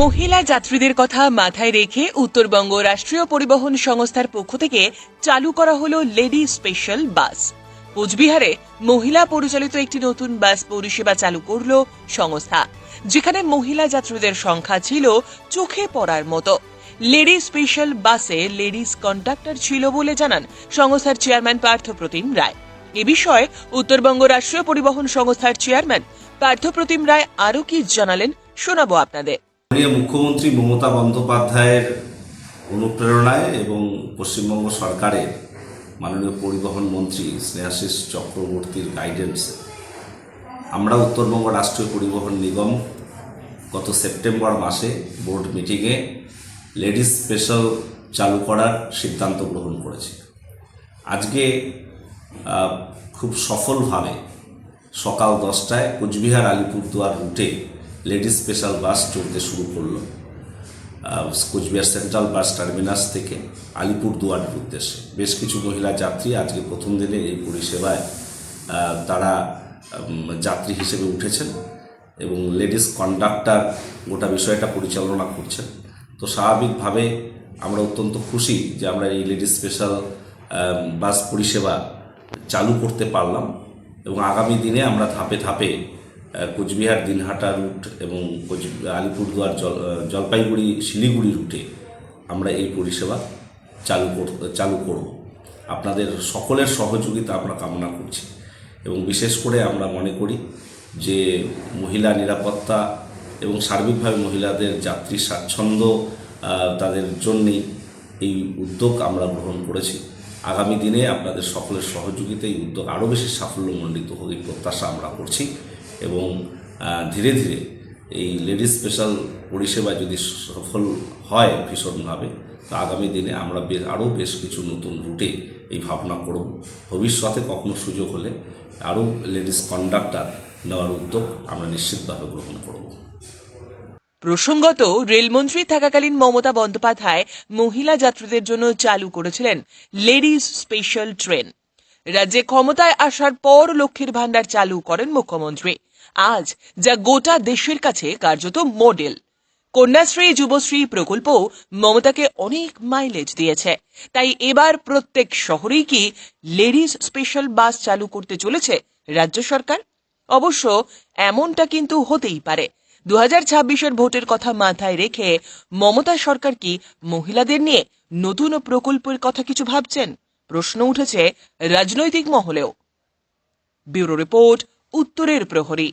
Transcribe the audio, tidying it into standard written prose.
মহিলা যাত্রীদের কথা মাথায় রেখে উত্তরবঙ্গ রাষ্ট্রীয় পরিবহন সংস্থার পক্ষ থেকে চালু করা হলো লেডি স্পেশাল বাস। কোচবিহারে মহিলা পরিচালিত একটি নতুন বাস পরিষেবা চালু করল সংস্থা, যেখানে মহিলা যাত্রীদের সংখ্যা ছিল চোখে পড়ার মতো। লেডি স্পেশাল বাসে লেডিস কন্ডাক্টর ছিল বলে জানান সংস্থার চেয়ারম্যান পার্থপ্রতিম রায়। এ বিষয়ে উত্তরবঙ্গ রাষ্ট্রীয় পরিবহন সংস্থার চেয়ারম্যান পার্থপ্রতিম রায় আরও কি জানালেন শোনাবো আপনাদের। মুখ্যমন্ত্রী মমতা বন্দ্যোপাধ্যায়ের অনুপ্রেরণায় এবং পশ্চিমবঙ্গ সরকারের মাননীয় পরিবহন মন্ত্রী স্নেহাশিস চক্রবর্তীর গাইডেন্সে আমরা উত্তরবঙ্গ রাষ্ট্রীয় পরিবহন নিগম গত সেপ্টেম্বর মাসে বোর্ড মিটিংয়ে লেডিস স্পেশাল চালু করার সিদ্ধান্ত গ্রহণ করেছি। আজকে খুব সফলভাবে সকাল 10টায় কোচবিহার আলিপুরদুয়ার রুটে লেডিস স্পেশাল বাস চলতে শুরু করলো কোচবিহার সেন্ট্রাল বাস টার্মিনাস থেকে আলিপুরদুয়ারের উদ্দেশ্যে। বেশ কিছু মহিলা যাত্রী আজকে প্রথম দিনে এই পরিষেবায় তারা যাত্রী হিসেবে উঠেছেন এবং লেডিস কন্ডাক্টর গোটা বিষয়টা পরিচালনা করছেন। তো স্বাভাবিকভাবে আমরা অত্যন্ত খুশি যে আমরা এই লেডিস স্পেশাল বাস পরিষেবা চালু করতে পারলাম এবং আগামী দিনে আমরা ধাপে ধাপে কোচবিহার দিনহাটা রুট এবং আলিপুরদুয়ার জলপাইগুড়ি শিলিগুড়ি রুটে আমরা এই পরিষেবা চালু করব। আপনাদের সকলের সহযোগিতা আমরা কামনা করছি এবং বিশেষ করে আমরা মনে করি যে মহিলা নিরাপত্তা এবং সার্বিকভাবে মহিলাদের যাত্রী স্বাচ্ছন্দ্য তাদের জন্যেই এই উদ্যোগ আমরা গ্রহণ করেছি। আগামী দিনে আপনাদের সকলের সহযোগিতায় এই উদ্যোগ আরও বেশি সাফল্যমণ্ডিত হোক এই প্রত্যাশা আমরা করছি এবং ধীরে ধীরে এই লেডিস স্পেশাল পরিষেবা যদি সফল হয় ভীষণভাবে, তো আগামী দিনে আমরা আরও বেশ কিছু নতুন রুটে এই ভাবনা করব। ভবিষ্যতে কখনো সুযোগ হলে আরও লেডিস কন্ডাক্টর নেওয়ার উদ্যোগ আমরা নিশ্চিতভাবে গ্রহণ করব। প্রসঙ্গত, রেলমন্ত্রী থাকাকালীন মমতা বন্দ্যোপাধ্যায় মহিলা যাত্রীদের জন্য চালু করেছিলেন লেডিস স্পেশাল ট্রেন। রাজ্যে ক্ষমতায় আসার পর লক্ষ্মীর ভান্ডার চালু করেন মুখ্যমন্ত্রী, আজ যা গোটা দেশের কাছে কার্যত মডেল। কন্যাশ্রী যুবশ্রী প্রকল্প মমতাকে অনেক মাইলেজ দিয়েছে, তাই এবার প্রত্যেক শহরেই কি লেডিস স্পেশাল বাস চালু করতে চলেছে রাজ্য সরকার? অবশ্য এমনটা কিন্তু হতেই পারে। 2026-এর ভোটের কথা মাথায় রেখে মমতা সরকার কি মহিলাদের নিয়ে নতুন প্রকল্পের কথা কিছু ভাবছেন? প্রশ্ন উঠেছে রাজনৈতিক মহলেও। ব্যুরো রিপোর্ট, উত্তরের প্রহরী।